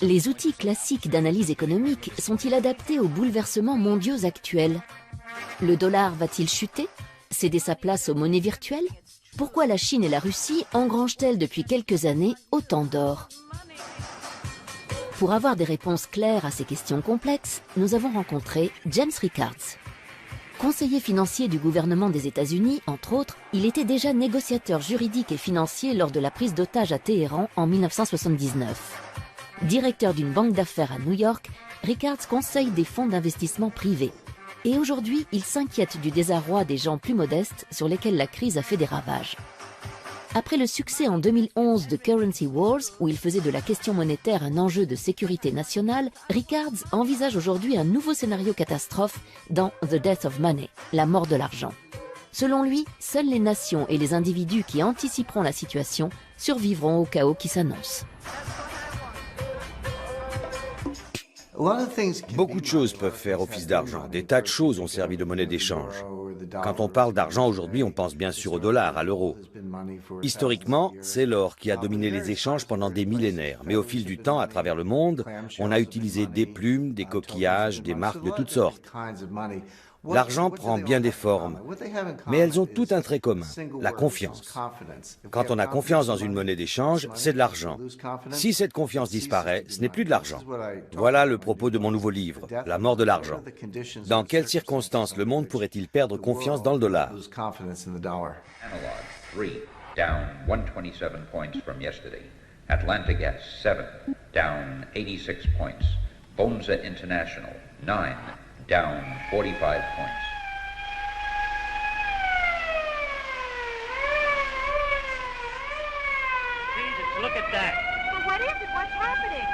Les outils classiques d'analyse économique sont-ils adaptés aux bouleversements mondiaux actuels? Le dollar va-t-il chuter? Céder sa place aux monnaies virtuelles? Pourquoi la Chine et la Russie engrangent-elles depuis quelques années autant d'or? Pour avoir des réponses claires à ces questions complexes, nous avons rencontré James Rickards. Conseiller financier du gouvernement des États-Unis, entre autres, il était déjà négociateur juridique et financier lors de la prise d'otage à Téhéran en 1979. Directeur d'une banque d'affaires à New York, Rickards conseille des fonds d'investissement privés. Et aujourd'hui, il s'inquiète du désarroi des gens plus modestes sur lesquels la crise a fait des ravages. Après le succès en 2011 de Currency Wars, où il faisait de la question monétaire un enjeu de sécurité nationale, Rickards envisage aujourd'hui un nouveau scénario catastrophe dans The Death of Money, la mort de l'argent. Selon lui, seules les nations et les individus qui anticiperont la situation survivront au chaos qui s'annonce. Beaucoup de choses peuvent faire office d'argent. Des tas de choses ont servi de monnaie d'échange. Quand on parle d'argent aujourd'hui, on pense bien sûr au dollar, à l'euro. Historiquement, c'est l'or qui a dominé les échanges pendant des millénaires. Mais au fil du temps, à travers le monde, on a utilisé des plumes, des coquillages, des marques de toutes sortes. L'argent prend bien des formes, mais elles ont tout un trait commun, la confiance. Quand on a confiance dans une monnaie d'échange, c'est de l'argent. Si cette confiance disparaît, ce n'est plus de l'argent. Voilà le propos de mon nouveau livre, La mort de l'argent. Dans quelles circonstances le monde pourrait-il perdre confiance dans le dollar? Down 127 points from yesterday. Atlanta Gas 7, down 86 points. Bonza International 9, down 45 points. Jesus, look at that. Well, what is it? What's happening?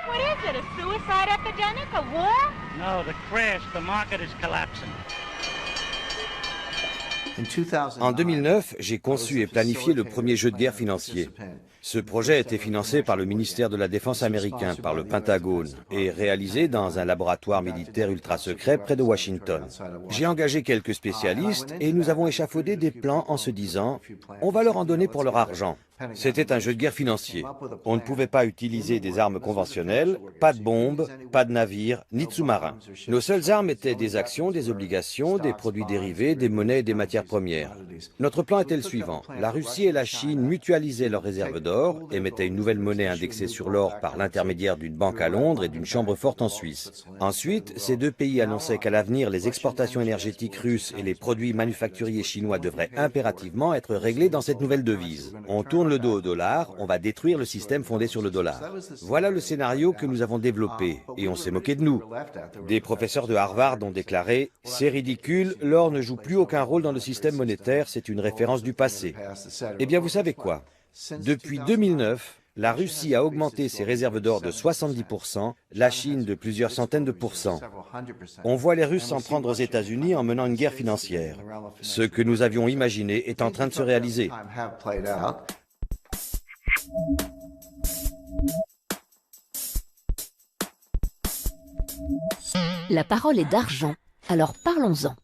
What is it? A suicide epidemic? A war? No, the crash. The market is collapsing. En 2009, j'ai conçu et planifié le premier jeu de guerre financier. Ce projet a été financé par le ministère de la Défense américain, par le Pentagone, et réalisé dans un laboratoire militaire ultra secret près de Washington. J'ai engagé quelques spécialistes et nous avons échafaudé des plans en se disant « on va leur en donner pour leur argent ». C'était un jeu de guerre financier. On ne pouvait pas utiliser des armes conventionnelles, pas de bombes, pas de navires, ni de sous-marins. Nos seules armes étaient des actions, des obligations, des produits dérivés, des monnaies et des matières premières. Notre plan était le suivant. La Russie et la Chine mutualisaient leurs réserves d'or, émettaient une nouvelle monnaie indexée sur l'or par l'intermédiaire d'une banque à Londres et d'une chambre forte en Suisse. Ensuite, ces deux pays annonçaient qu'à l'avenir, les exportations énergétiques russes et les produits manufacturiers chinois devraient impérativement être réglés dans cette nouvelle devise. On tourne le dos au dollar, on va détruire le système fondé sur le dollar. Voilà le scénario que nous avons développé, et on s'est moqué de nous. Des professeurs de Harvard ont déclaré « C'est ridicule, l'or ne joue plus aucun rôle dans le système monétaire, c'est une référence du passé ». Eh bien, vous savez quoi? Depuis 2009, la Russie a augmenté ses réserves d'or de 70%, la Chine de plusieurs centaines de pourcents. On voit les Russes s'en prendre aux États-Unis en menant une guerre financière. Ce que nous avions imaginé est en train de se réaliser. La parole est d'argent, alors parlons-en.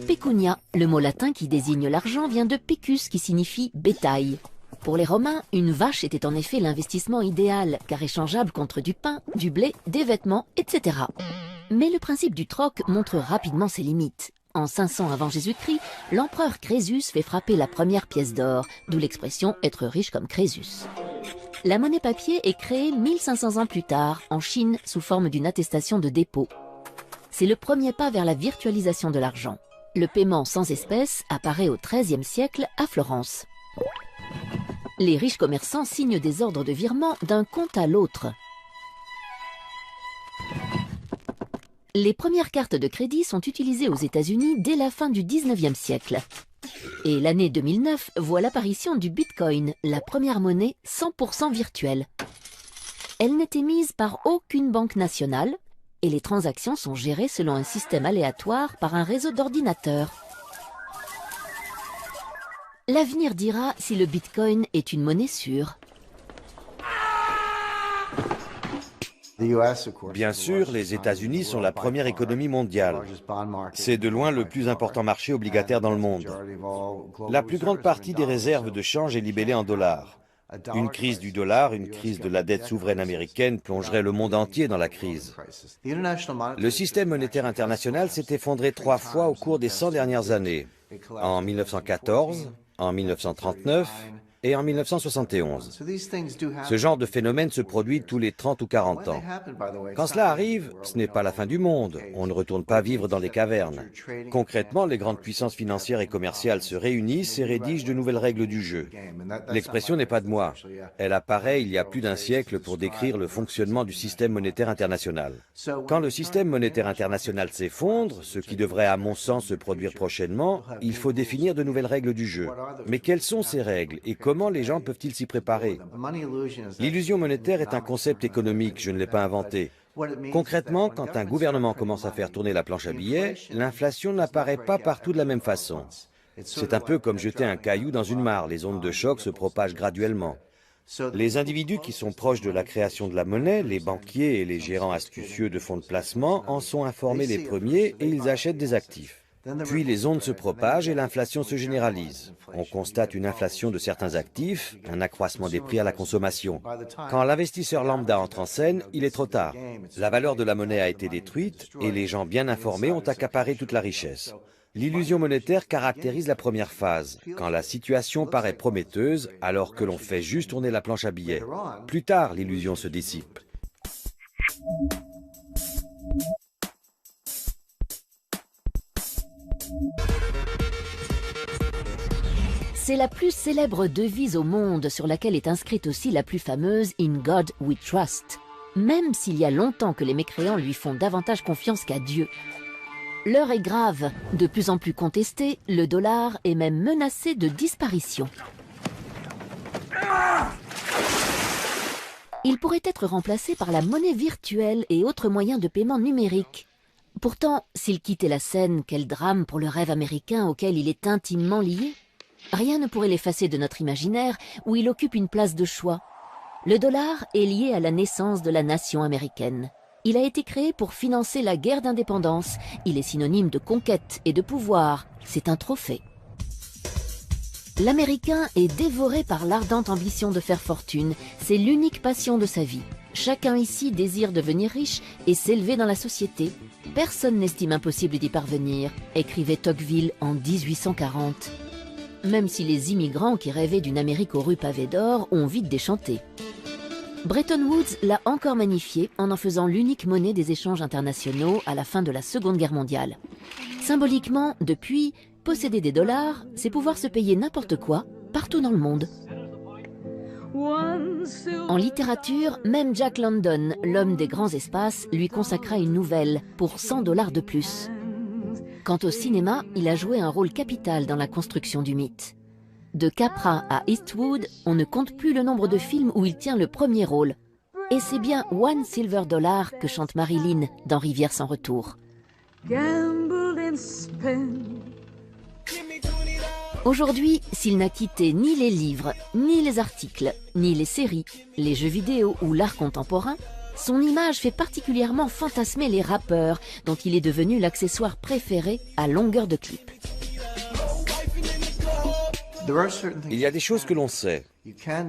Pecunia, le mot latin qui désigne l'argent, vient de pecus qui signifie bétail. Pour les Romains, une vache était en effet l'investissement idéal, car échangeable contre du pain, du blé, des vêtements, etc. Mais le principe du troc montre rapidement ses limites. En 500 avant Jésus-Christ, l'empereur Crésus fait frapper la première pièce d'or, d'où l'expression « être riche comme Crésus ». La monnaie papier est créée 1500 ans plus tard, en Chine, sous forme d'une attestation de dépôt. C'est le premier pas vers la virtualisation de l'argent. Le paiement sans espèces apparaît au XIIIe siècle à Florence. Les riches commerçants signent des ordres de virement d'un compte à l'autre. Les premières cartes de crédit sont utilisées aux États-Unis dès la fin du XIXe siècle. Et l'année 2009 voit l'apparition du Bitcoin, la première monnaie 100% virtuelle. Elle n'est émise par aucune banque nationale et les transactions sont gérées selon un système aléatoire par un réseau d'ordinateurs. L'avenir dira si le Bitcoin est une monnaie sûre. Bien sûr, les États-Unis sont la première économie mondiale. C'est de loin le plus important marché obligataire dans le monde. La plus grande partie des réserves de change est libellée en dollars. Une crise du dollar, une crise de la dette souveraine américaine plongerait le monde entier dans la crise. Le système monétaire international s'est effondré 3 fois au cours des 100 dernières années, en 1914, en 1939 et en 1971. Ce genre de phénomène se produit tous les 30 ou 40 ans. Quand cela arrive, ce n'est pas la fin du monde. On ne retourne pas vivre dans des cavernes. Concrètement, les grandes puissances financières et commerciales se réunissent et rédigent de nouvelles règles du jeu. L'expression n'est pas de moi. Elle apparaît il y a plus d'un siècle pour décrire le fonctionnement du système monétaire international. Quand le système monétaire international s'effondre, ce qui devrait à mon sens se produire prochainement, il faut définir de nouvelles règles du jeu. Mais quelles sont ces règles et comment les gens peuvent-ils s'y préparer? L'illusion monétaire est un concept économique, je ne l'ai pas inventé. Concrètement, quand un gouvernement commence à faire tourner la planche à billets, l'inflation n'apparaît pas partout de la même façon. C'est un peu comme jeter un caillou dans une mare, les ondes de choc se propagent graduellement. Les individus qui sont proches de la création de la monnaie, les banquiers et les gérants astucieux de fonds de placement, en sont informés les premiers et ils achètent des actifs. Puis les ondes se propagent et l'inflation se généralise. On constate une inflation de certains actifs, un accroissement des prix à la consommation. Quand l'investisseur lambda entre en scène, il est trop tard. La valeur de la monnaie a été détruite et les gens bien informés ont accaparé toute la richesse. L'illusion monétaire caractérise la première phase, quand la situation paraît prometteuse alors que l'on fait juste tourner la planche à billets. Plus tard, l'illusion se dissipe. C'est la plus célèbre devise au monde sur laquelle est inscrite aussi la plus fameuse « In God we trust », même s'il y a longtemps que les mécréants lui font davantage confiance qu'à Dieu. L'heure est grave, de plus en plus contesté, le dollar est même menacé de disparition. Il pourrait être remplacé par la monnaie virtuelle et autres moyens de paiement numériques. Pourtant, s'il quittait la scène, quel drame pour le rêve américain auquel il est intimement lié. Rien ne pourrait l'effacer de notre imaginaire où il occupe une place de choix. Le dollar est lié à la naissance de la nation américaine. Il a été créé pour financer la guerre d'indépendance. Il est synonyme de conquête et de pouvoir. C'est un trophée. L'Américain est dévoré par l'ardente ambition de faire fortune. C'est l'unique passion de sa vie. Chacun ici désire devenir riche et s'élever dans la société. Personne n'estime impossible d'y parvenir, écrivait Tocqueville en 1840. Même si les immigrants qui rêvaient d'une Amérique aux rues pavées d'or ont vite déchanté. Bretton Woods l'a encore magnifié en faisant l'unique monnaie des échanges internationaux à la fin de la Seconde Guerre mondiale. Symboliquement, depuis, posséder des dollars, c'est pouvoir se payer n'importe quoi, partout dans le monde. En littérature, même Jack London, l'homme des grands espaces, lui consacra une nouvelle pour $100 de plus. Quant au cinéma, il a joué un rôle capital dans la construction du mythe. De Capra à Eastwood, on ne compte plus le nombre de films où il tient le premier rôle. Et c'est bien $1 silver que chante Marilyn dans Rivière sans retour. Aujourd'hui, s'il n'a quitté ni les livres, ni les articles, ni les séries, les jeux vidéo ou l'art contemporain, son image fait particulièrement fantasmer les rappeurs, dont il est devenu l'accessoire préféré à longueur de clip. Il y a des choses que l'on sait.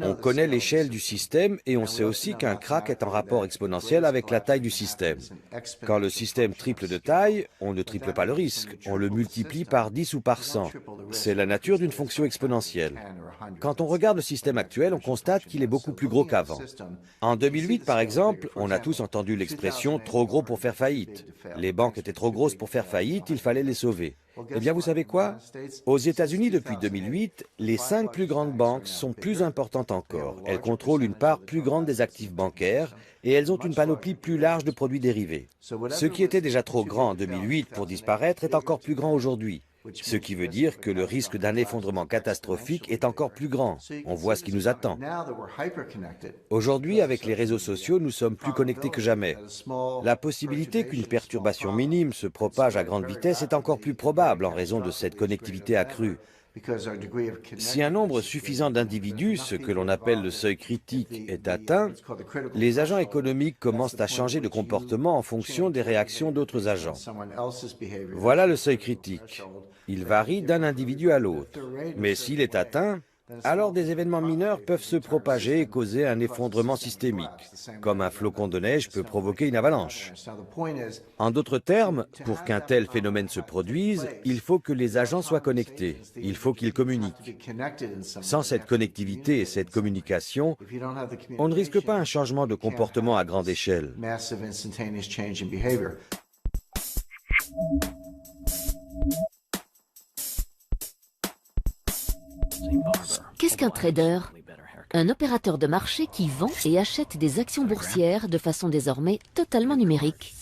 On connaît l'échelle du système et on sait aussi qu'un krach est en rapport exponentiel avec la taille du système. Quand le système triple de taille, on ne triple pas le risque, on le multiplie par 10 ou par 100. C'est la nature d'une fonction exponentielle. Quand on regarde le système actuel, on constate qu'il est beaucoup plus gros qu'avant. En 2008, par exemple, on a tous entendu l'expression « trop gros pour faire faillite ». Les banques étaient trop grosses pour faire faillite, il fallait les sauver. Eh bien, vous savez quoi? Aux États-Unis, depuis 2008, les 5 plus grandes banques sont plus importantes encore. Elles contrôlent une part plus grande des actifs bancaires et elles ont une panoplie plus large de produits dérivés. Ce qui était déjà trop grand en 2008 pour disparaître est encore plus grand aujourd'hui. Ce qui veut dire que le risque d'un effondrement catastrophique est encore plus grand. On voit ce qui nous attend. Aujourd'hui, avec les réseaux sociaux, nous sommes plus connectés que jamais. La possibilité qu'une perturbation minime se propage à grande vitesse est encore plus probable en raison de cette connectivité accrue. Si un nombre suffisant d'individus, ce que l'on appelle le seuil critique, est atteint, les agents économiques commencent à changer de comportement en fonction des réactions d'autres agents. Voilà le seuil critique. Il varie d'un individu à l'autre. Mais s'il est atteint, alors des événements mineurs peuvent se propager et causer un effondrement systémique, comme un flocon de neige peut provoquer une avalanche. En d'autres termes, pour qu'un tel phénomène se produise, il faut que les agents soient connectés, il faut qu'ils communiquent. Sans cette connectivité et cette communication, on ne risque pas un changement de comportement à grande échelle. Qu'est-ce qu'un trader? Un opérateur de marché qui vend et achète des actions boursières de façon désormais totalement numérique.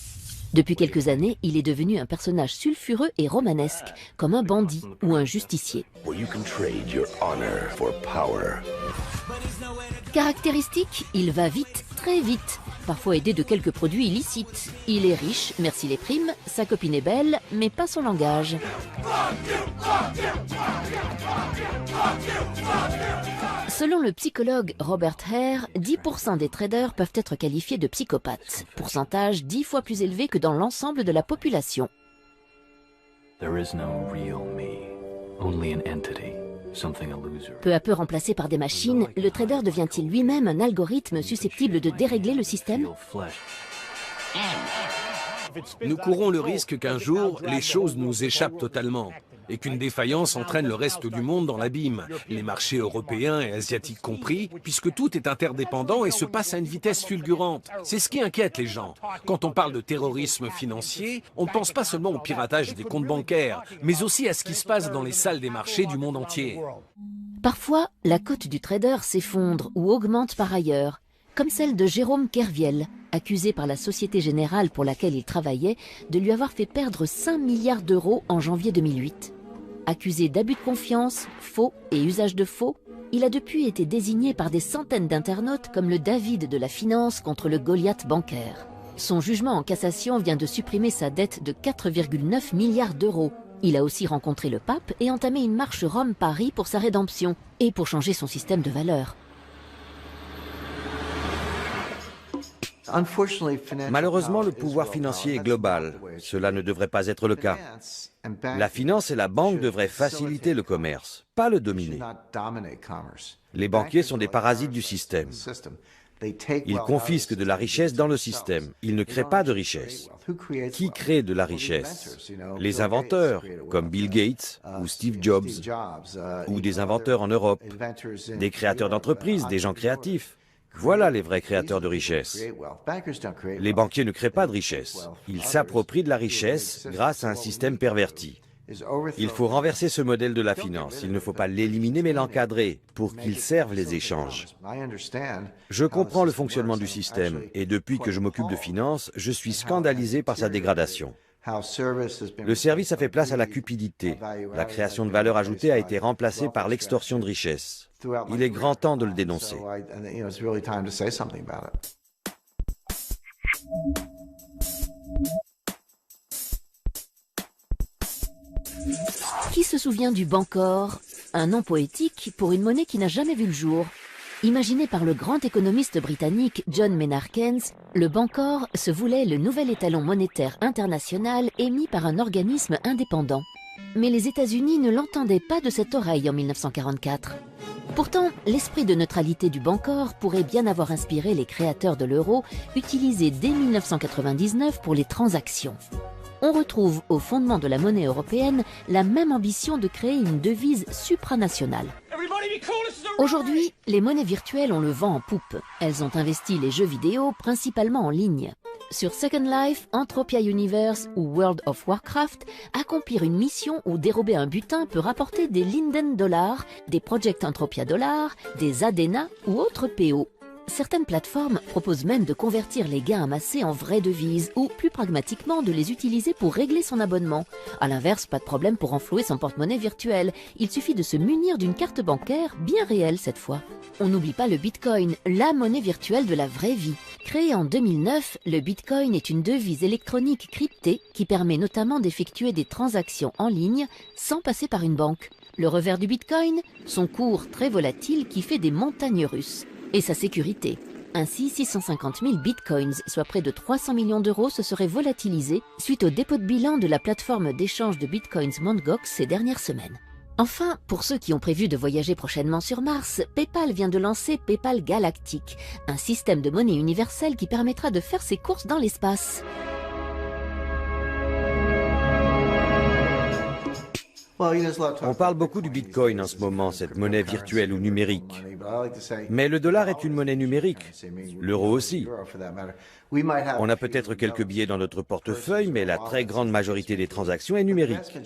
Depuis quelques années, il est devenu un personnage sulfureux et romanesque, comme un bandit ou un justicier. Caractéristique, il va vite, très vite, parfois aidé de quelques produits illicites. Il est riche, merci les primes, sa copine est belle, mais pas son langage. Selon le psychologue Robert Hare, 10% des traders peuvent être qualifiés de psychopathes, pourcentage 10 fois plus élevé que dans l'ensemble de la population. Peu à peu remplacé par des machines, le trader devient-il lui-même un algorithme susceptible de dérégler le système? Nous courons le risque qu'un jour, les choses nous échappent totalement et qu'une défaillance entraîne le reste du monde dans l'abîme, les marchés européens et asiatiques compris, puisque tout est interdépendant et se passe à une vitesse fulgurante. C'est ce qui inquiète les gens. Quand on parle de terrorisme financier, on ne pense pas seulement au piratage des comptes bancaires, mais aussi à ce qui se passe dans les salles des marchés du monde entier. Parfois, la cote du trader s'effondre ou augmente par ailleurs, comme celle de Jérôme Kerviel, accusé par la Société Générale pour laquelle il travaillait de lui avoir fait perdre 5 milliards d'euros en janvier 2008. Accusé d'abus de confiance, faux et usage de faux, il a depuis été désigné par des centaines d'internautes comme le David de la finance contre le Goliath bancaire. Son jugement en cassation vient de supprimer sa dette de 4,9 milliards d'euros. Il a aussi rencontré le pape et entamé une marche Rome-Paris pour sa rédemption et pour changer son système de valeurs. Malheureusement, le pouvoir financier est global. Cela ne devrait pas être le cas. La finance et la banque devraient faciliter le commerce, pas le dominer. Les banquiers sont des parasites du système. Ils confisquent de la richesse dans le système. Ils ne créent pas de richesse. Qui crée de la richesse? Les inventeurs, comme Bill Gates ou Steve Jobs, ou des inventeurs en Europe, des créateurs d'entreprises, des gens créatifs. Voilà les vrais créateurs de richesse. Les banquiers ne créent pas de richesse. Ils s'approprient de la richesse grâce à un système perverti. Il faut renverser ce modèle de la finance. Il ne faut pas l'éliminer mais l'encadrer pour qu'il serve les échanges. Je comprends le fonctionnement du système et depuis que je m'occupe de finance, je suis scandalisé par sa dégradation. Le service a fait place à la cupidité. La création de valeur ajoutée a été remplacée par l'extorsion de richesse. Il est grand temps de le dénoncer. Qui se souvient du Bancor, un nom poétique pour une monnaie qui n'a jamais vu le jour? Imaginé par le grand économiste britannique John Maynard Keynes, le Bancor se voulait le nouvel étalon monétaire international émis par un organisme indépendant. Mais les États-Unis ne l'entendaient pas de cette oreille en 1944. Pourtant, l'esprit de neutralité du Bancor pourrait bien avoir inspiré les créateurs de l'euro, utilisé dès 1999 pour les transactions. On retrouve au fondement de la monnaie européenne la même ambition de créer une devise supranationale. Aujourd'hui, les monnaies virtuelles ont le vent en poupe. Elles ont investi les jeux vidéo principalement en ligne. Sur Second Life, Entropia Universe ou World of Warcraft, accomplir une mission ou dérober un butin peut rapporter des Linden Dollars, des Project Entropia Dollars, des Adena ou autres PO. Certaines plateformes proposent même de convertir les gains amassés en vraies devises ou, plus pragmatiquement, de les utiliser pour régler son abonnement. À l'inverse, pas de problème pour renflouer son porte-monnaie virtuel. Il suffit de se munir d'une carte bancaire, bien réelle cette fois. On n'oublie pas le Bitcoin, la monnaie virtuelle de la vraie vie. Créé en 2009, le Bitcoin est une devise électronique cryptée qui permet notamment d'effectuer des transactions en ligne sans passer par une banque. Le revers du Bitcoin, son cours très volatile qui fait des montagnes russes. Et sa sécurité. Ainsi, 650 000 bitcoins, soit près de 300 millions d'euros, se seraient volatilisés suite au dépôt de bilan de la plateforme d'échange de bitcoins Mt. Gox ces dernières semaines. Enfin, pour ceux qui ont prévu de voyager prochainement sur Mars, PayPal vient de lancer PayPal Galactic, un système de monnaie universelle qui permettra de faire ses courses dans l'espace. On parle beaucoup du Bitcoin en ce moment, cette monnaie virtuelle ou numérique. Mais le dollar est une monnaie numérique, l'euro aussi. On a peut-être quelques billets dans notre portefeuille, mais la très grande majorité des transactions est numérique.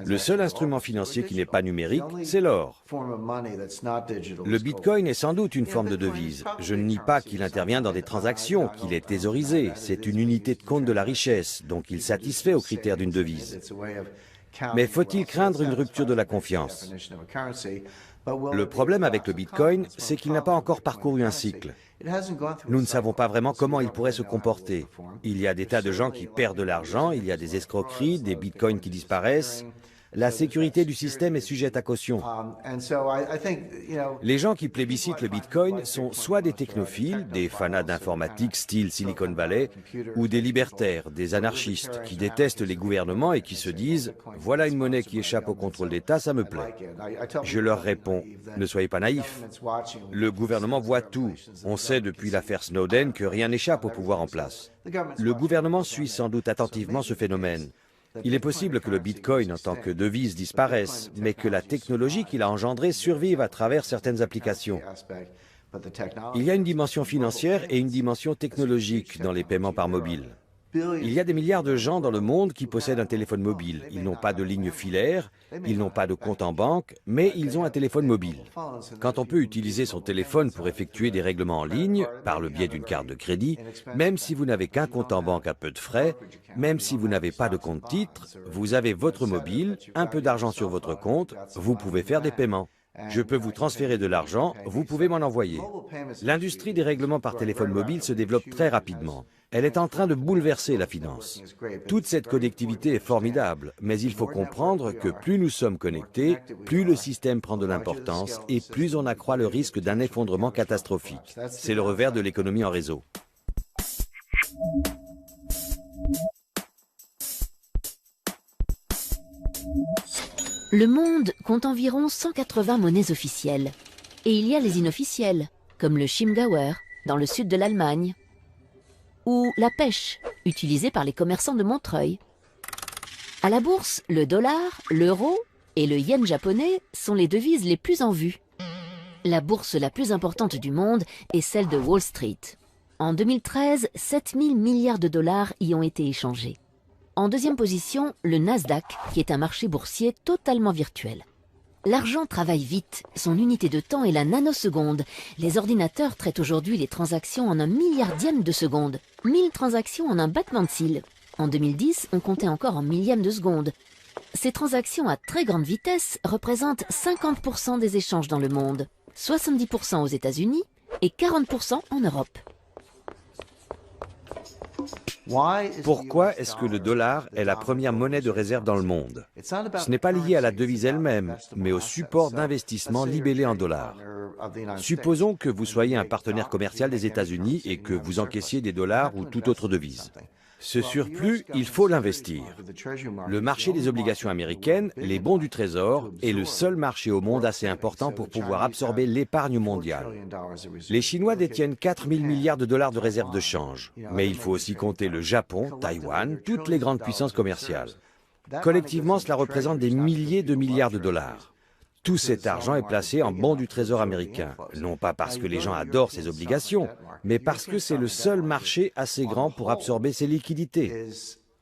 Le seul instrument financier qui n'est pas numérique, c'est l'or. Le Bitcoin est sans doute une forme de devise. Je ne nie pas qu'il intervient dans des transactions, qu'il est thésaurisé. C'est une unité de compte de la richesse, donc il satisfait aux critères d'une devise. Mais faut-il craindre une rupture de la confiance? Le problème avec le Bitcoin, c'est qu'il n'a pas encore parcouru un cycle. Nous ne savons pas vraiment comment il pourrait se comporter. Il y a des tas de gens qui perdent de l'argent, il y a des escroqueries, des bitcoins qui disparaissent. La sécurité du système est sujette à caution. Les gens qui plébiscitent le Bitcoin sont soit des technophiles, des fanats d'informatique style Silicon Valley, ou des libertaires, des anarchistes, qui détestent les gouvernements et qui se disent « Voilà une monnaie qui échappe au contrôle d'État, ça me plaît ». Je leur réponds « Ne soyez pas naïfs. Le gouvernement voit tout. On sait depuis l'affaire Snowden que rien n'échappe au pouvoir en place. Le gouvernement suit sans doute attentivement ce phénomène. Il est possible que le Bitcoin en tant que devise disparaisse, mais que la technologie qu'il a engendrée survive à travers certaines applications. Il y a une dimension financière et une dimension technologique dans les paiements par mobile. Il y a des milliards de gens dans le monde qui possèdent un téléphone mobile. Ils n'ont pas de ligne filaire, ils n'ont pas de compte en banque, mais ils ont un téléphone mobile. Quand on peut utiliser son téléphone pour effectuer des règlements en ligne, par le biais d'une carte de crédit, même si vous n'avez qu'un compte en banque à peu de frais, même si vous n'avez pas de compte titre, vous avez votre mobile, un peu d'argent sur votre compte, vous pouvez faire des paiements. Je peux vous transférer de l'argent, vous pouvez m'en envoyer. L'industrie des règlements par téléphone mobile se développe très rapidement. Elle est en train de bouleverser la finance. Toute cette connectivité est formidable, mais il faut comprendre que plus nous sommes connectés, plus le système prend de l'importance et plus on accroît le risque d'un effondrement catastrophique. C'est le revers de l'économie en réseau. Le monde compte environ 180 monnaies officielles. Et il y a les inofficielles, comme le Chiemgauer, dans le sud de l'Allemagne, ou la pêche, utilisée par les commerçants de Montreuil. À la bourse, le dollar, l'euro et le yen japonais sont les devises les plus en vue. La bourse la plus importante du monde est celle de Wall Street. En 2013, 7 000 milliards de dollars y ont été échangés. En deuxième position, le Nasdaq, qui est un marché boursier totalement virtuel. L'argent travaille vite, son unité de temps est la nanoseconde. Les ordinateurs traitent aujourd'hui les transactions en un milliardième de seconde. 1000 transactions en un battement de cils. En 2010, on comptait encore en millième de seconde. Ces transactions à très grande vitesse représentent 50% des échanges dans le monde, 70% aux États-Unis et 40% en Europe. Pourquoi est-ce que le dollar est la première monnaie de réserve dans le monde? Ce n'est pas lié à la devise elle-même, mais au support d'investissement libellé en dollars. Supposons que vous soyez un partenaire commercial des États-Unis et que vous encaissiez des dollars ou toute autre devise. Ce surplus, il faut l'investir. Le marché des obligations américaines, les bons du Trésor, est le seul marché au monde assez important pour pouvoir absorber l'épargne mondiale. Les Chinois détiennent 4 000 milliards de dollars de réserves de change. Mais il faut aussi compter le Japon, Taïwan, toutes les grandes puissances commerciales. Collectivement, cela représente des milliers de milliards de dollars. Tout cet argent est placé en bons du Trésor américain, non pas parce que les gens adorent ces obligations, mais parce que c'est le seul marché assez grand pour absorber ces liquidités.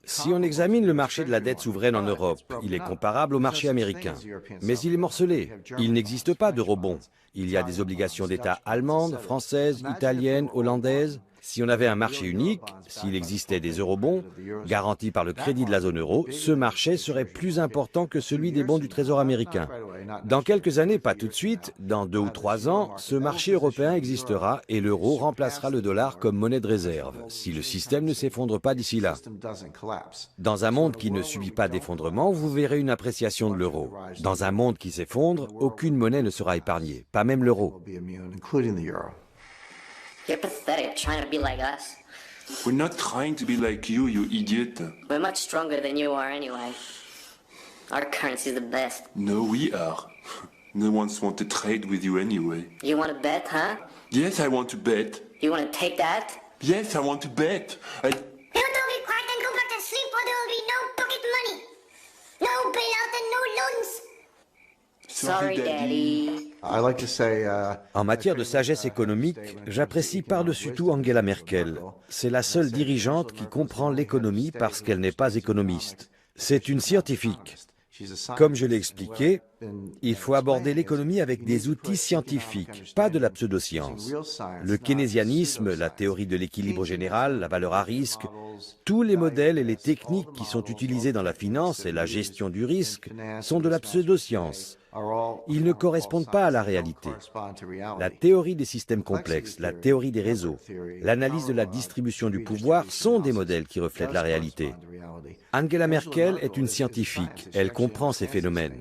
Si on examine le marché de la dette souveraine en Europe, il est comparable au marché américain. Mais il est morcelé. Il n'existe pas d'eurobond. Il y a des obligations d'État allemandes, françaises, italiennes, hollandaises. Si on avait un marché unique, s'il existait des eurobonds, garantis par le crédit de la zone euro, ce marché serait plus important que celui des bons du Trésor américain. Dans quelques années, pas tout de suite, dans 2 ou 3 ans, ce marché européen existera et l'euro remplacera le dollar comme monnaie de réserve, si le système ne s'effondre pas d'ici là. Dans un monde qui ne subit pas d'effondrement, vous verrez une appréciation de l'euro. Dans un monde qui s'effondre, aucune monnaie ne sera épargnée, pas même l'euro. You're pathetic, trying to be like us. We're not trying to be like you, you idiot. We're much stronger than you are anyway. Our currency's the best. No, we are. No one's want to trade with you anyway. You want to bet, huh? Yes, I want to bet. You want to take that? Yes, I want to bet. You don't be quiet and go back to sleep or there will be no pocket money. No bailout and no loans. Sorry, Daddy. I like to say, En matière de sagesse économique, j'apprécie par-dessus tout Angela Merkel. C'est la seule dirigeante qui comprend l'économie parce qu'elle n'est pas économiste. C'est une scientifique. Comme je l'ai expliqué, il faut aborder l'économie avec des outils scientifiques, pas de la pseudoscience. Le keynésianisme, la théorie de l'équilibre général, la valeur à risque, tous les modèles et les techniques qui sont utilisés dans la finance et la gestion du risque sont de la pseudoscience. Ils ne correspondent pas à la réalité. La théorie des systèmes complexes, la théorie des réseaux, l'analyse de la distribution du pouvoir sont des modèles qui reflètent la réalité. Angela Merkel est une scientifique, elle comprend ces phénomènes.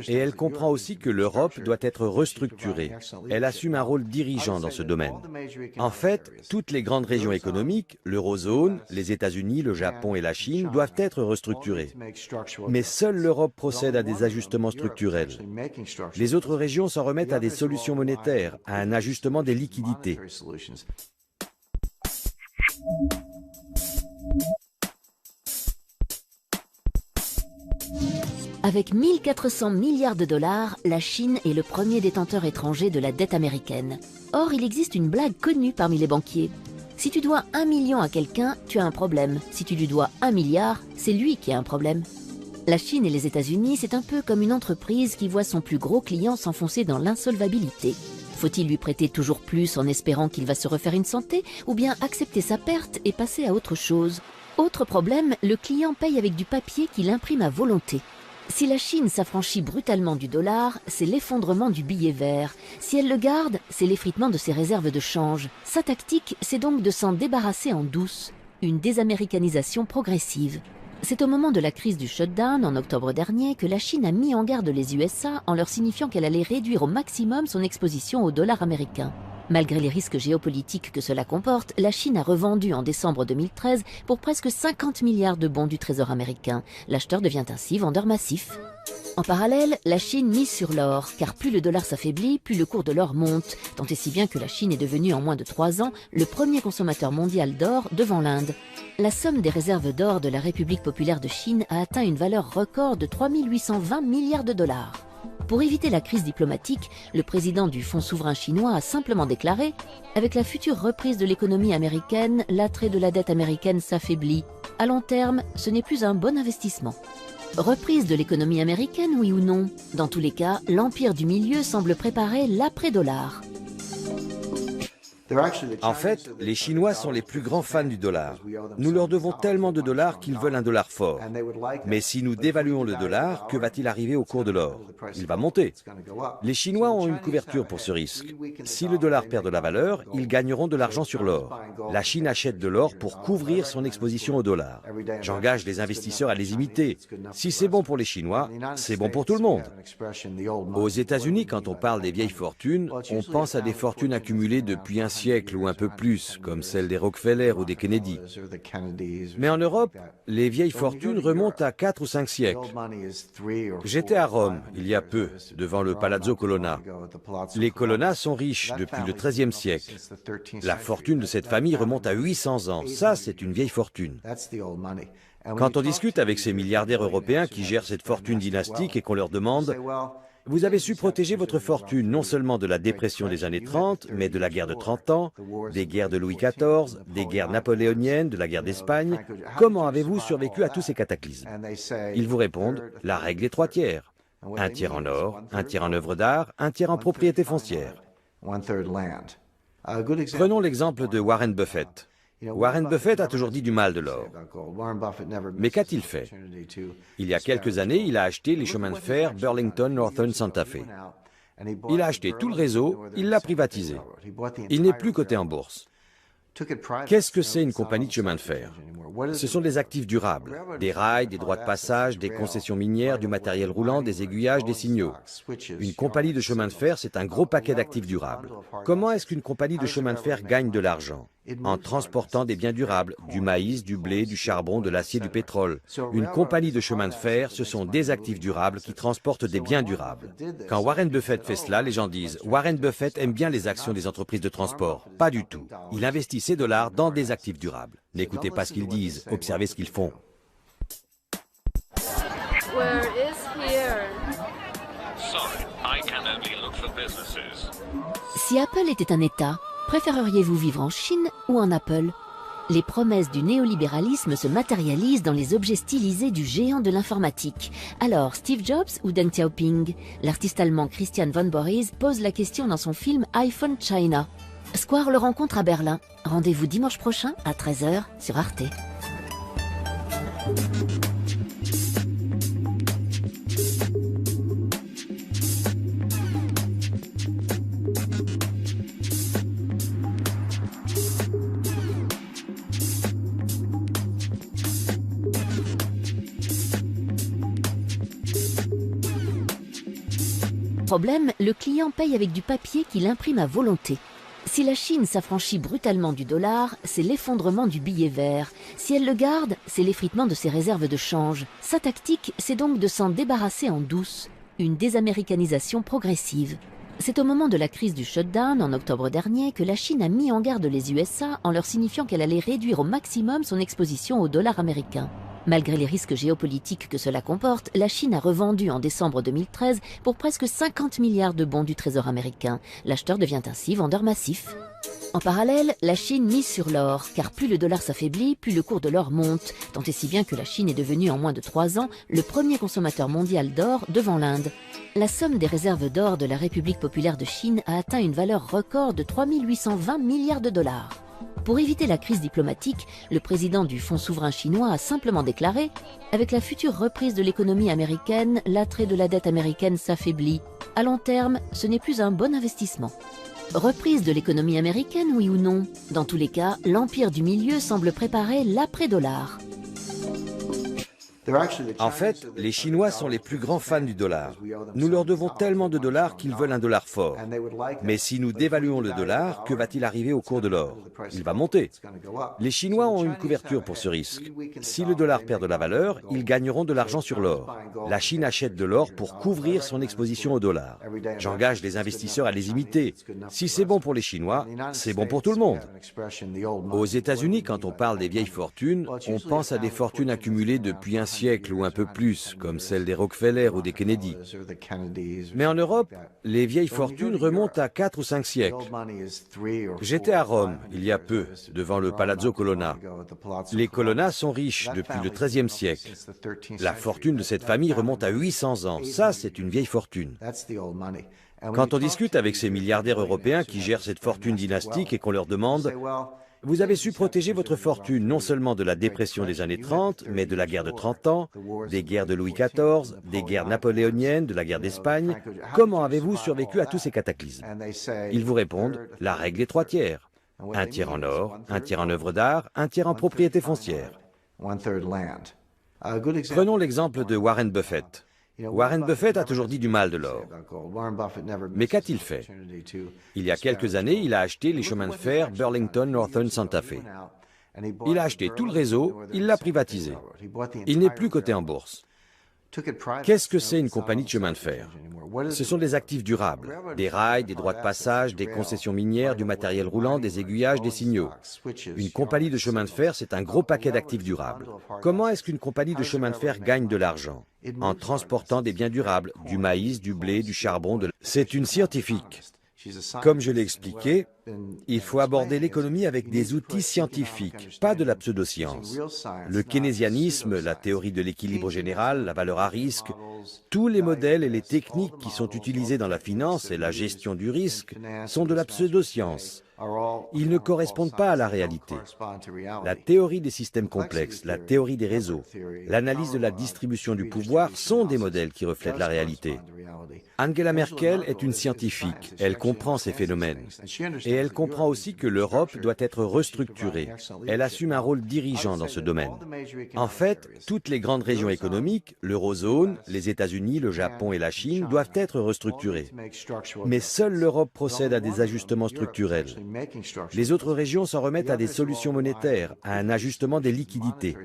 Et elle comprend aussi que l'Europe doit être restructurée. Elle assume un rôle dirigeant dans ce domaine. En fait, toutes les grandes régions économiques, l'eurozone, les États-Unis, le Japon et la Chine doivent être restructurées. Mais seule l'Europe procède à des ajustements structurels. Les autres régions s'en remettent à des solutions monétaires, à un ajustement des liquidités. Avec 1400 milliards de dollars, la Chine est le premier détenteur étranger de la dette américaine. Or, il existe une blague connue parmi les banquiers. Si tu dois 1 million à quelqu'un, tu as un problème. Si tu lui dois 1 milliard, c'est lui qui a un problème. La Chine et les États-Unis, c'est un peu comme une entreprise qui voit son plus gros client s'enfoncer dans l'insolvabilité. Faut-il lui prêter toujours plus en espérant qu'il va se refaire une santé, ou bien accepter sa perte et passer à autre chose? Autre problème, le client paye avec du papier qu'il imprime à volonté. Si la Chine s'affranchit brutalement du dollar, c'est l'effondrement du billet vert. Si elle le garde, c'est l'effritement de ses réserves de change. Sa tactique, c'est donc de s'en débarrasser en douce. Une désaméricanisation progressive. C'est au moment de la crise du shutdown, en octobre dernier, que la Chine a mis en garde les USA en leur signifiant qu'elle allait réduire au maximum son exposition au dollar américain. Malgré les risques géopolitiques que cela comporte, la Chine a revendu en décembre 2013 pour presque 50 milliards de bons du Trésor américain. L'acheteur devient ainsi vendeur massif. En parallèle, la Chine mise sur l'or, car plus le dollar s'affaiblit, plus le cours de l'or monte, tant et si bien que la Chine est devenue en moins de 3 ans le premier consommateur mondial d'or devant l'Inde. La somme des réserves d'or de la République populaire de Chine a atteint une valeur record de 3 820 milliards de dollars. Pour éviter la crise diplomatique, le président du Fonds souverain chinois a simplement déclaré « Avec la future reprise de l'économie américaine, l'attrait de la dette américaine s'affaiblit. À long terme, ce n'est plus un bon investissement. » Reprise de l'économie américaine, oui ou non? Dans tous les cas, l'empire du milieu semble préparer l'après-dollar. En fait, les Chinois sont les plus grands fans du dollar. Nous leur devons tellement de dollars qu'ils veulent un dollar fort. Mais si nous dévaluons le dollar, que va-t-il arriver au cours de l'or? Il va monter. Les Chinois ont une couverture pour ce risque. Si le dollar perd de la valeur, ils gagneront de l'argent sur l'or. La Chine achète de l'or pour couvrir son exposition au dollar. J'engage les investisseurs à les imiter. Si c'est bon pour les Chinois, c'est bon pour tout le monde. Aux États-Unis, quand on parle des vieilles fortunes, on pense à des fortunes accumulées depuis un siècle ou un peu plus, comme celles des Rockefeller ou des Kennedy. Mais en Europe, les vieilles fortunes remontent à 4 ou 5 siècles. J'étais à Rome, il y a peu, devant le Palazzo Colonna. Les Colonna sont riches depuis le XIIIe siècle. La fortune de cette famille remonte à 800 ans. Ça, c'est une vieille fortune. Quand on discute avec ces milliardaires européens qui gèrent cette fortune dynastique et qu'on leur demande « Vous avez su protéger votre fortune non seulement de la dépression des années 30, mais de la guerre de 30 ans, des guerres de Louis XIV, des guerres napoléoniennes, de la guerre d'Espagne. Comment avez-vous survécu à tous ces cataclysmes ?» Ils vous répondent « La règle est 3 tiers. Un tiers en or, un tiers en œuvres d'art, un tiers en propriété foncière. » Prenons l'exemple de Warren Buffett. Warren Buffett a toujours dit du mal de l'or. Mais qu'a-t-il fait? Il y a quelques années, il a acheté les chemins de fer Burlington Northern Santa Fe. Il a acheté tout le réseau, il l'a privatisé. Il n'est plus coté en bourse. Qu'est-ce que c'est une compagnie de chemin de fer? Ce sont des actifs durables, des rails, des droits de passage, des concessions minières, du matériel roulant, des aiguillages, des signaux. Une compagnie de chemin de fer, c'est un gros paquet d'actifs durables. Comment est-ce qu'une compagnie de chemin de fer gagne de l'argent? en transportant des biens durables, du maïs, du blé, du charbon, de l'acier, du pétrole. Une compagnie de chemin de fer, ce sont des actifs durables qui transportent des biens durables. Quand Warren Buffett fait cela, les gens disent « Warren Buffett aime bien les actions des entreprises de transport ». Pas du tout. Il investit ses dollars dans des actifs durables. N'écoutez pas ce qu'ils disent, observez ce qu'ils font. Where is here? Sorry, I can only look for businesses. Si Apple était un État, préféreriez-vous vivre en Chine ou en Apple? Les promesses du néolibéralisme se matérialisent dans les objets stylisés du géant de l'informatique. Alors, Steve Jobs ou Deng Xiaoping? L'artiste allemand Christian von Borries pose la question dans son film iPhone China. Square le rencontre à Berlin. Rendez-vous dimanche prochain à 13h sur Arte. Problème, le client paye avec du papier qu'il imprime à volonté. Si la Chine s'affranchit brutalement du dollar, c'est l'effondrement du billet vert. Si elle le garde, c'est l'effritement de ses réserves de change. Sa tactique, c'est donc de s'en débarrasser en douce. Une désaméricanisation progressive. C'est au moment de la crise du shutdown, en octobre dernier, que la Chine a mis en garde les USA en leur signifiant qu'elle allait réduire au maximum son exposition au dollar américain. Malgré les risques géopolitiques que cela comporte, la Chine a revendu en décembre 2013 pour presque 50 milliards de bons du Trésor américain. L'acheteur devient ainsi vendeur massif. En parallèle, la Chine mise sur l'or, car plus le dollar s'affaiblit, plus le cours de l'or monte, tant et si bien que la Chine est devenue en moins de 3 ans le premier consommateur mondial d'or devant l'Inde. La somme des réserves d'or de la République populaire de Chine a atteint une valeur record de 3 820 milliards de dollars. Pour éviter la crise diplomatique, le président du Fonds souverain chinois a simplement déclaré « Avec la future reprise de l'économie américaine, l'attrait de la dette américaine s'affaiblit. À long terme, ce n'est plus un bon investissement. » Reprise de l'économie américaine, oui ou non? Dans tous les cas, l'empire du milieu semble préparer l'après-dollar. En fait, les Chinois sont les plus grands fans du dollar. Nous leur devons tellement de dollars qu'ils veulent un dollar fort. Mais si nous dévaluons le dollar, que va-t-il arriver au cours de l'or? Il va monter. Les Chinois ont une couverture pour ce risque. Si le dollar perd de la valeur, ils gagneront de l'argent sur l'or. La Chine achète de l'or pour couvrir son exposition au dollar. J'engage les investisseurs à les imiter. Si c'est bon pour les Chinois, c'est bon pour tout le monde. Aux États-Unis, quand on parle des vieilles fortunes, on pense à des fortunes accumulées depuis un siècle ou un peu plus, comme celles des Rockefeller ou des Kennedy. Mais en Europe, les vieilles fortunes remontent à 4 ou 5 siècles. J'étais à Rome, il y a peu, devant le Palazzo Colonna. Les Colonna sont riches depuis le XIIIe siècle. La fortune de cette famille remonte à 800 ans. Ça, c'est une vieille fortune. Quand on discute avec ces milliardaires européens qui gèrent cette fortune dynastique et qu'on leur demande « Vous avez su protéger votre fortune non seulement de la dépression des années 30, mais de la guerre de 30 ans, des guerres de Louis XIV, des guerres napoléoniennes, de la guerre d'Espagne. Comment avez-vous survécu à tous ces cataclysmes ?» Ils vous répondent « La règle est 3 tiers. Un tiers en or, un tiers en œuvres d'art, un tiers en propriété foncière. » Prenons l'exemple de Warren Buffett. Warren Buffett a toujours dit du mal de l'or. Mais qu'a-t-il fait? Il y a quelques années, il a acheté les chemins de fer Burlington Northern Santa Fe. Il a acheté tout le réseau, il l'a privatisé. Il n'est plus coté en bourse. Qu'est-ce que c'est une compagnie de chemin de fer? Ce sont des actifs durables, des rails, des droits de passage, des concessions minières, du matériel roulant, des aiguillages, des signaux. Une compagnie de chemin de fer, c'est un gros paquet d'actifs durables. Comment est-ce qu'une compagnie de chemin de fer gagne de l'argent? En transportant des biens durables, du maïs, du blé, du charbon, C'est une scientifique. Comme je l'ai expliqué, il faut aborder l'économie avec des outils scientifiques, pas de la pseudoscience. Le keynésianisme, la théorie de l'équilibre général, la valeur à risque, tous les modèles et les techniques qui sont utilisés dans la finance et la gestion du risque sont de la pseudoscience. Ils ne correspondent pas à la réalité. La théorie des systèmes complexes, la théorie des réseaux, l'analyse de la distribution du pouvoir sont des modèles qui reflètent la réalité. Angela Merkel est une scientifique, elle comprend ces phénomènes. Et elle comprend aussi que l'Europe doit être restructurée. Elle assume un rôle dirigeant dans ce domaine. En fait, toutes les grandes régions économiques, l'eurozone, les États-Unis, le Japon et la Chine, doivent être restructurées. Mais seule l'Europe procède à des ajustements structurels. Les autres régions s'en remettent à des solutions monétaires, à un ajustement des liquidités.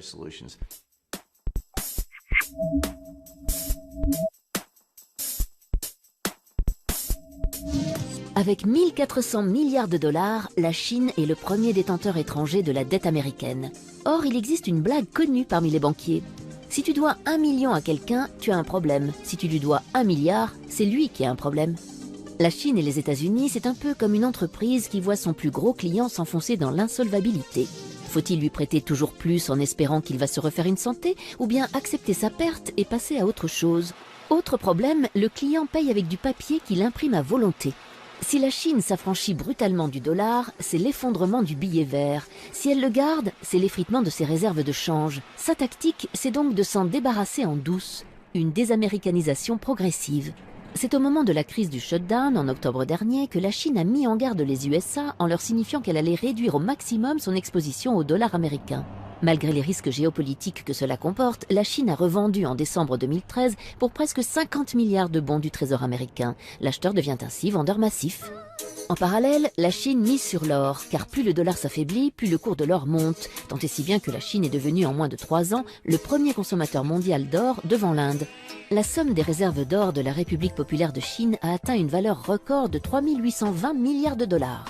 Avec 1400 milliards de dollars, la Chine est le premier détenteur étranger de la dette américaine. Or, il existe une blague connue parmi les banquiers. Si tu dois 1 million à quelqu'un, tu as un problème. Si tu lui dois 1 milliard, c'est lui qui a un problème. La Chine et les États-Unis, c'est un peu comme une entreprise qui voit son plus gros client s'enfoncer dans l'insolvabilité. Faut-il lui prêter toujours plus en espérant qu'il va se refaire une santé, ou bien accepter sa perte et passer à autre chose? Autre problème, le client paye avec du papier qu'il imprime à volonté. Si la Chine s'affranchit brutalement du dollar, c'est l'effondrement du billet vert. Si elle le garde, c'est l'effritement de ses réserves de change. Sa tactique, c'est donc de s'en débarrasser en douce. Une désaméricanisation progressive. C'est au moment de la crise du shutdown, en octobre dernier, que la Chine a mis en garde les USA en leur signifiant qu'elle allait réduire au maximum son exposition au dollar américain. Malgré les risques géopolitiques que cela comporte, la Chine a revendu en décembre 2013 pour presque 50 milliards de bons du Trésor américain. L'acheteur devient ainsi vendeur massif. En parallèle, la Chine mise sur l'or, car plus le dollar s'affaiblit, plus le cours de l'or monte, tant et si bien que la Chine est devenue en moins de 3 ans le premier consommateur mondial d'or devant l'Inde. La somme des réserves d'or de la République populaire de Chine a atteint une valeur record de 3 820 milliards de dollars.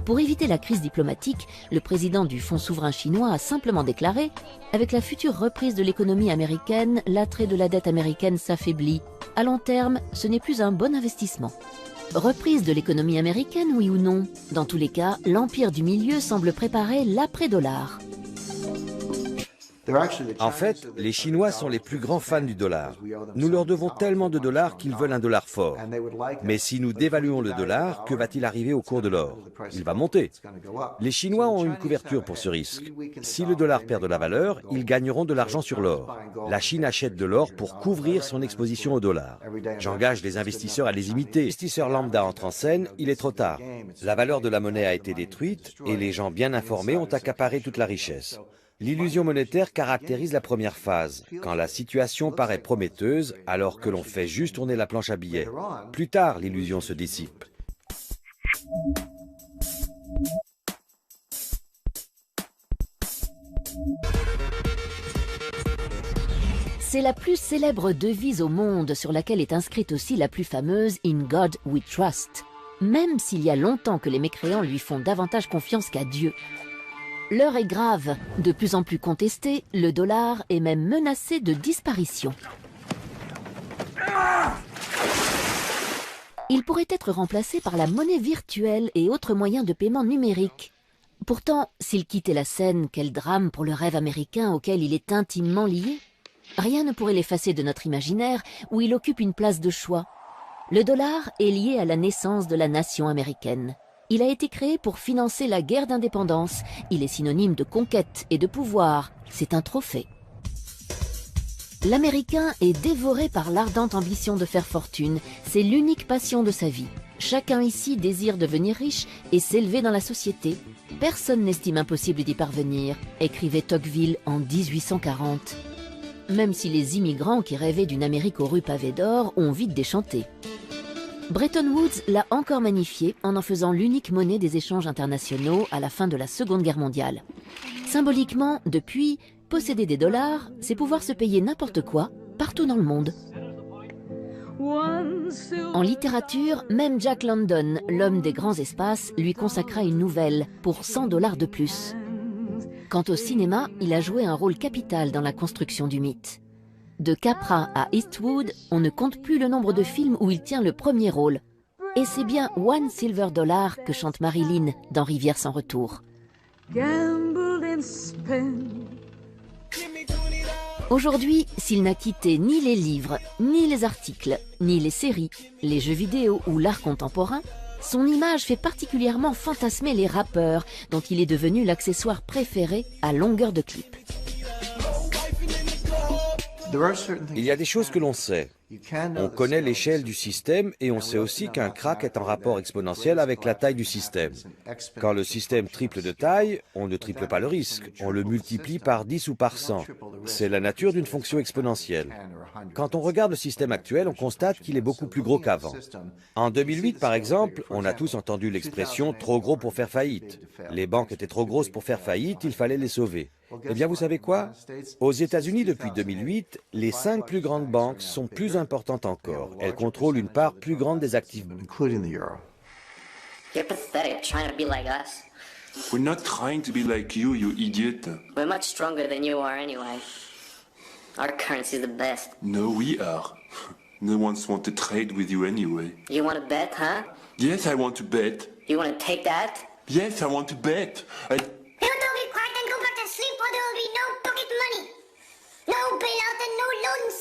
Pour éviter la crise diplomatique, le président du Fonds souverain chinois a simplement déclaré « Avec la future reprise de l'économie américaine, l'attrait de la dette américaine s'affaiblit. À long terme, ce n'est plus un bon investissement. » Reprise de l'économie américaine, oui ou non? Dans tous les cas, l'empire du milieu semble préparer l'après-dollar. En fait, les Chinois sont les plus grands fans du dollar. Nous leur devons tellement de dollars qu'ils veulent un dollar fort. Mais si nous dévaluons le dollar, que va-t-il arriver au cours de l'or? Il va monter. Les Chinois ont une couverture pour ce risque. Si le dollar perd de la valeur, ils gagneront de l'argent sur l'or. La Chine achète de l'or pour couvrir son exposition au dollar. J'engage les investisseurs à les imiter. L'investisseur lambda entre en scène, il est trop tard. La valeur de la monnaie a été détruite et les gens bien informés ont accaparé toute la richesse. L'illusion monétaire caractérise la première phase, quand la situation paraît prometteuse alors que l'on fait juste tourner la planche à billets. Plus tard, l'illusion se dissipe. C'est la plus célèbre devise au monde sur laquelle est inscrite aussi la plus fameuse « In God we trust », même s'il y a longtemps que les mécréants lui font davantage confiance qu'à Dieu. L'heure est grave. De plus en plus contesté, le dollar est même menacé de disparition. Il pourrait être remplacé par la monnaie virtuelle et autres moyens de paiement numériques. Pourtant, s'il quittait la scène, quel drame pour le rêve américain auquel il est intimement lié. Rien ne pourrait l'effacer de notre imaginaire où il occupe une place de choix. Le dollar est lié à la naissance de la nation américaine. Il a été créé pour financer la guerre d'indépendance. Il est synonyme de conquête et de pouvoir. C'est un trophée. L'Américain est dévoré par l'ardente ambition de faire fortune. C'est l'unique passion de sa vie. Chacun ici désire devenir riche et s'élever dans la société. Personne n'estime impossible d'y parvenir, écrivait Tocqueville en 1840. Même si les immigrants qui rêvaient d'une Amérique aux rues pavées d'or ont vite déchanté. Bretton Woods l'a encore magnifié en faisant l'unique monnaie des échanges internationaux à la fin de la Seconde Guerre mondiale. Symboliquement, depuis, posséder des dollars, c'est pouvoir se payer n'importe quoi, partout dans le monde. En littérature, même Jack London, l'homme des grands espaces, lui consacra une nouvelle pour 100 $ de plus. Quant au cinéma, il a joué un rôle capital dans la construction du mythe. De Capra à Eastwood, on ne compte plus le nombre de films où il tient le premier rôle. Et c'est bien One Silver Dollar que chante Marilyn dans Rivière sans retour. Aujourd'hui, s'il n'a quitté ni les livres, ni les articles, ni les séries, les jeux vidéo ou l'art contemporain, son image fait particulièrement fantasmer les rappeurs, dont il est devenu l'accessoire préféré à longueur de clip. Il y a des choses que l'on sait. On connaît l'échelle du système et on sait aussi qu'un krach est en rapport exponentiel avec la taille du système. Quand le système triple de taille, on ne triple pas le risque, on le multiplie par 10 ou par 100. C'est la nature d'une fonction exponentielle. Quand on regarde le système actuel, on constate qu'il est beaucoup plus gros qu'avant. En 2008, par exemple, on a tous entendu l'expression « trop gros pour faire faillite ». Les banques étaient trop grosses pour faire faillite, il fallait les sauver. Eh bien, vous savez quoi? Aux États-Unis, depuis 2008, les 5 plus grandes banques sont plus importantes encore. Elles contrôlent une part plus grande des actifs. You're pathetic trying to be like us. We're not trying to be like you idiot. We're much stronger than you are anyway. Our currency's the best. No, we are. No one's want to trade with you anyway. You want to bet, huh? Yes, I want to bet. You want to take that? Yes, I want to bet. Now don't be quiet and go back to sleep or there will be no pocket money. No bailout and no loans.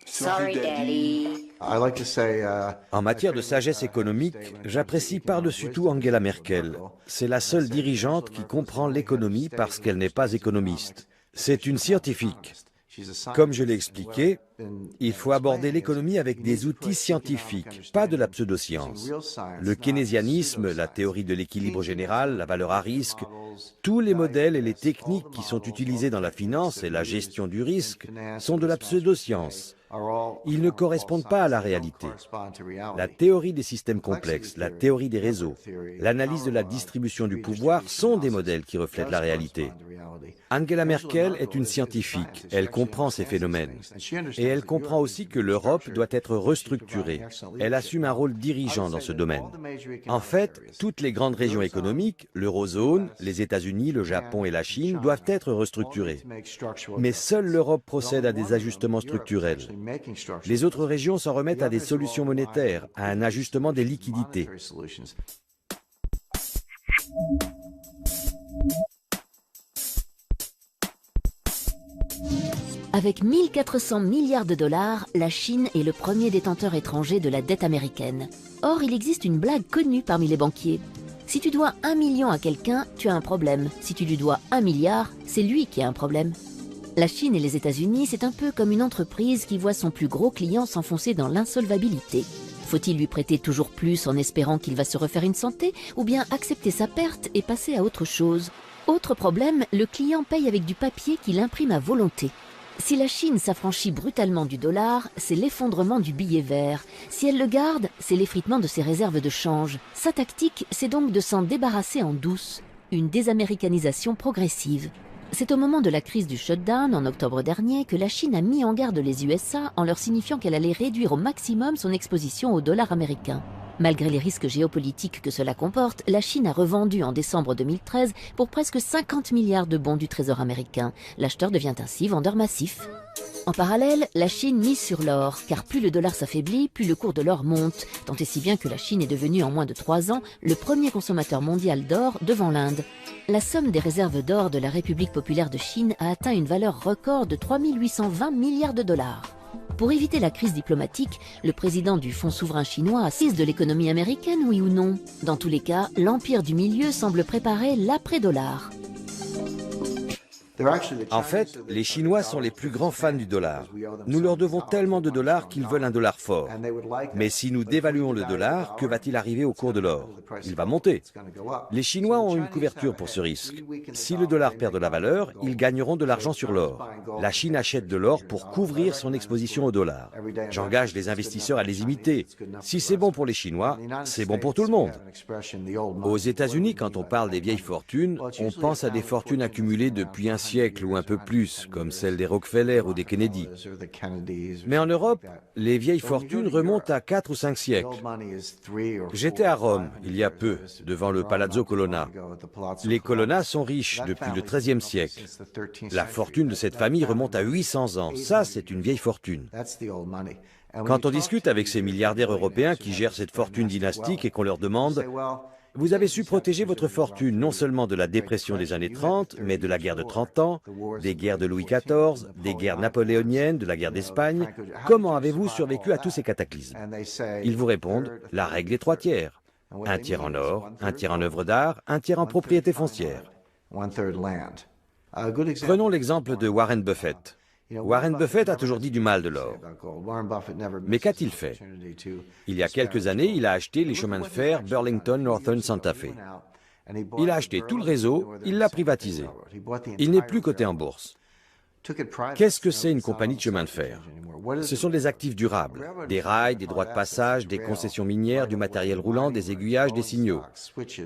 Sorry, Daddy. En matière de sagesse économique, j'apprécie par-dessus tout Angela Merkel. C'est la seule dirigeante qui comprend l'économie parce qu'elle n'est pas économiste. C'est une scientifique. Comme je l'ai expliqué, il faut aborder l'économie avec des outils scientifiques, pas de la pseudoscience. Le keynésianisme, la théorie de l'équilibre général, la valeur à risque, tous les modèles et les techniques qui sont utilisés dans la finance et la gestion du risque sont de la pseudoscience. Ils ne correspondent pas à la réalité. La théorie des systèmes complexes, la théorie des réseaux, l'analyse de la distribution du pouvoir sont des modèles qui reflètent la réalité. Angela Merkel est une scientifique, elle comprend ces phénomènes. Et elle comprend aussi que l'Europe doit être restructurée. Elle assume un rôle dirigeant dans ce domaine. En fait, toutes les grandes régions économiques, l'eurozone, les États-Unis, le Japon et la Chine doivent être restructurées. Mais seule l'Europe procède à des ajustements structurels. Les autres régions s'en remettent à des solutions monétaires, à un ajustement des liquidités. Avec 1400 milliards de dollars, la Chine est le premier détenteur étranger de la dette américaine. Or, il existe une blague connue parmi les banquiers. Si tu dois 1 million à quelqu'un, tu as un problème. Si tu lui dois 1 milliard, c'est lui qui a un problème. La Chine et les États-Unis, c'est un peu comme une entreprise qui voit son plus gros client s'enfoncer dans l'insolvabilité. Faut-il lui prêter toujours plus en espérant qu'il va se refaire une santé, ou bien accepter sa perte et passer à autre chose? Autre problème, le client paye avec du papier qu'il imprime à volonté. Si la Chine s'affranchit brutalement du dollar, c'est l'effondrement du billet vert. Si elle le garde, c'est l'effritement de ses réserves de change. Sa tactique, c'est donc de s'en débarrasser en douce. Une désaméricanisation progressive. C'est au moment de la crise du shutdown, en octobre dernier, que la Chine a mis en garde les USA en leur signifiant qu'elle allait réduire au maximum son exposition au dollar américain. Malgré les risques géopolitiques que cela comporte, la Chine a revendu en décembre 2013 pour presque 50 milliards de bons du Trésor américain. L'acheteur devient ainsi vendeur massif. En parallèle, la Chine mise sur l'or, car plus le dollar s'affaiblit, plus le cours de l'or monte, tant et si bien que la Chine est devenue en moins de 3 ans le premier consommateur mondial d'or devant l'Inde. La somme des réserves d'or de la République populaire de Chine a atteint une valeur record de 3 820 milliards de dollars. Pour éviter la crise diplomatique, le président du Fonds souverain chinois assise de l'économie américaine, oui ou non? Dans tous les cas, l'empire du milieu semble préparer l'après-dollar. En fait, les Chinois sont les plus grands fans du dollar. Nous leur devons tellement de dollars qu'ils veulent un dollar fort. Mais si nous dévaluons le dollar, que va-t-il arriver au cours de l'or? Il va monter. Les Chinois ont une couverture pour ce risque. Si le dollar perd de la valeur, ils gagneront de l'argent sur l'or. La Chine achète de l'or pour couvrir son exposition au dollar. J'engage les investisseurs à les imiter. Si c'est bon pour les Chinois, c'est bon pour tout le monde. Aux États-Unis, quand on parle des vieilles fortunes, on pense à des fortunes accumulées depuis un siècle ou un peu plus, comme celles des Rockefeller ou des Kennedy. Mais en Europe, les vieilles fortunes remontent à 4 ou 5 siècles. J'étais à Rome, il y a peu, devant le Palazzo Colonna. Les Colonna sont riches depuis le XIIIe siècle. La fortune de cette famille remonte à 800 ans. Ça, c'est une vieille fortune. Quand on discute avec ces milliardaires européens qui gèrent cette fortune dynastique et qu'on leur demande « Vous avez su protéger votre fortune non seulement de la dépression des années 30, mais de la guerre de 30 ans, des guerres de Louis XIV, des guerres napoléoniennes, de la guerre d'Espagne. Comment avez-vous survécu à tous ces cataclysmes ?» Ils vous répondent « La règle des 3 tiers. Un tiers en or, un tiers en œuvres d'art, un tiers en propriété foncière. » Prenons l'exemple de Warren Buffett. Warren Buffett a toujours dit du mal de l'or. Mais qu'a-t-il fait? Il y a quelques années, il a acheté les chemins de fer Burlington Northern Santa Fe. Il a acheté tout le réseau, il l'a privatisé. Il n'est plus coté en bourse. Qu'est-ce que c'est une compagnie de chemin de fer? Ce sont des actifs durables, des rails, des droits de passage, des concessions minières, du matériel roulant, des aiguillages, des signaux.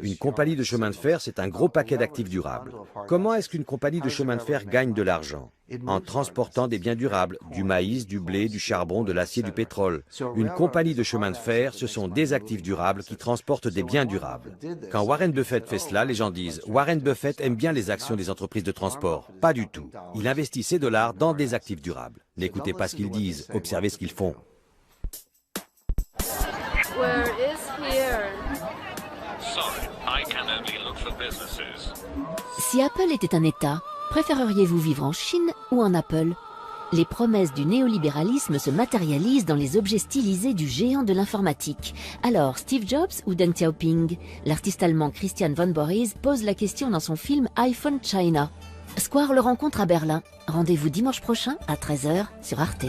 Une compagnie de chemin de fer, c'est un gros paquet d'actifs durables. Comment est-ce qu'une compagnie de chemin de fer gagne de l'argent? En transportant des biens durables, du maïs, du blé, du charbon, de l'acier, du pétrole. Une compagnie de chemin de fer, ce sont des actifs durables qui transportent des biens durables. Quand Warren Buffett fait cela, les gens disent « Warren Buffett aime bien les actions des entreprises de transport ». Pas du tout. Il investit ses dollars dans des actifs durables. N'écoutez pas ce qu'ils disent, observez ce qu'ils font. Where is here? Sorry, I can only look for businesses. Si Apple était un État, préféreriez-vous vivre en Chine ou en Apple? Les promesses du néolibéralisme se matérialisent dans les objets stylisés du géant de l'informatique. Alors, Steve Jobs ou Deng Xiaoping? L'artiste allemand Christian von Borries pose la question dans son film iPhone China. Square le rencontre à Berlin. Rendez-vous dimanche prochain à 13h sur Arte.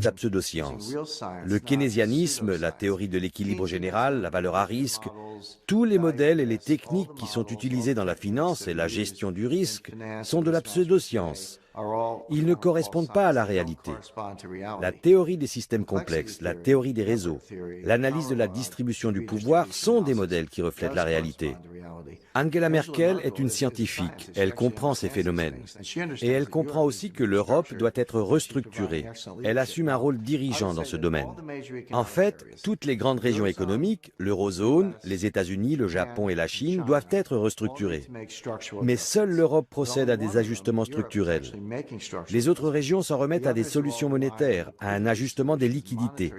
La pseudoscience. Le keynésianisme, la théorie de l'équilibre général, la valeur à risque, tous les modèles et les techniques qui sont utilisés dans la finance et la gestion du risque sont de la pseudoscience. Ils ne correspondent pas à la réalité. La théorie des systèmes complexes, la théorie des réseaux, l'analyse de la distribution du pouvoir sont des modèles qui reflètent la réalité. Angela Merkel est une scientifique, elle comprend ces phénomènes. Et elle comprend aussi que l'Europe doit être restructurée. Elle assume un rôle dirigeant dans ce domaine. En fait, toutes les grandes régions économiques, l'eurozone, les États-Unis, le Japon et la Chine doivent être restructurées. Mais seule l'Europe procède à des ajustements structurels. Les autres régions s'en remettent à des solutions monétaires, à un ajustement des liquidités.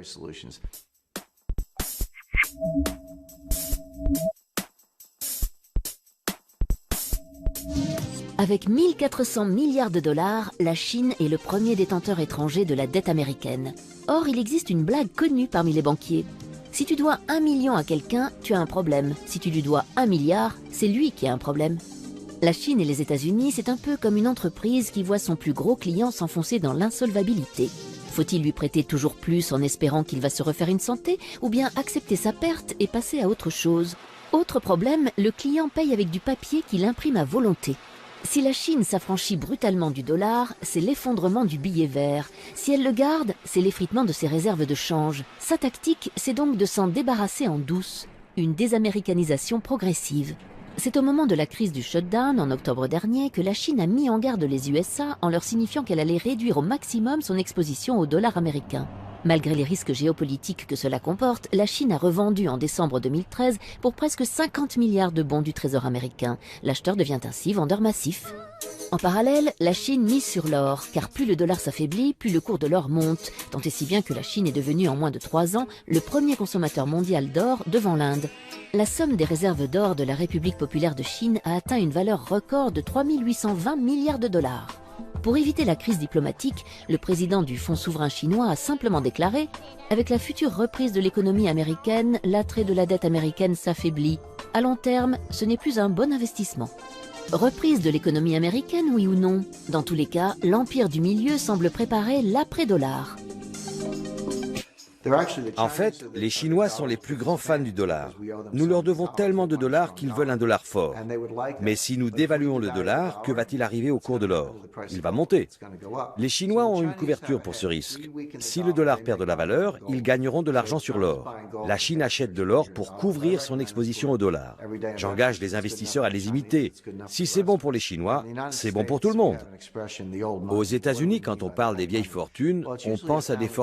Avec 1400 milliards de dollars, la Chine est le premier détenteur étranger de la dette américaine. Or, il existe une blague connue parmi les banquiers. Si tu dois 1 million à quelqu'un, tu as un problème. Si tu lui dois 1 milliard, c'est lui qui a un problème. La Chine et les États-Unis, c'est un peu comme une entreprise qui voit son plus gros client s'enfoncer dans l'insolvabilité. Faut-il lui prêter toujours plus en espérant qu'il va se refaire une santé, ou bien accepter sa perte et passer à autre chose? Autre problème, le client paye avec du papier qu'il imprime à volonté. Si la Chine s'affranchit brutalement du dollar, c'est l'effondrement du billet vert. Si elle le garde, c'est l'effritement de ses réserves de change. Sa tactique, c'est donc de s'en débarrasser en douce. Une désaméricanisation progressive. C'est au moment de la crise du shutdown en octobre dernier que la Chine a mis en garde les USA en leur signifiant qu'elle allait réduire au maximum son exposition au dollar américain. Malgré les risques géopolitiques que cela comporte, la Chine a revendu en décembre 2013 pour presque 50 milliards de bons du Trésor américain. L'acheteur devient ainsi vendeur massif. En parallèle, la Chine mise sur l'or, car plus le dollar s'affaiblit, plus le cours de l'or monte, tant et si bien que la Chine est devenue en moins de 3 ans le premier consommateur mondial d'or devant l'Inde. La somme des réserves d'or de la République populaire de Chine a atteint une valeur record de 3 820 milliards de dollars. Pour éviter la crise diplomatique, le président du Fonds souverain chinois a simplement déclaré « Avec la future reprise de l'économie américaine, l'attrait de la dette américaine s'affaiblit. À long terme, ce n'est plus un bon investissement. » Reprise de l'économie américaine, oui ou non? Dans tous les cas, l'empire du milieu semble préparer l'après-dollar. En fait, les Chinois sont les plus grands fans du dollar. Nous leur devons tellement de dollars qu'ils veulent un dollar fort. Mais si nous dévaluons le dollar, que va-t-il arriver au cours de l'or? Il va monter. Les Chinois ont une couverture pour ce risque. Si le dollar perd de la valeur, ils gagneront de l'argent sur l'or. La Chine achète de l'or pour couvrir son exposition au dollar. J'engage les investisseurs à les imiter. Si c'est bon pour les Chinois, c'est bon pour tout le monde. Aux États-Unis, quand on parle des vieilles fortunes, on pense à des fortunes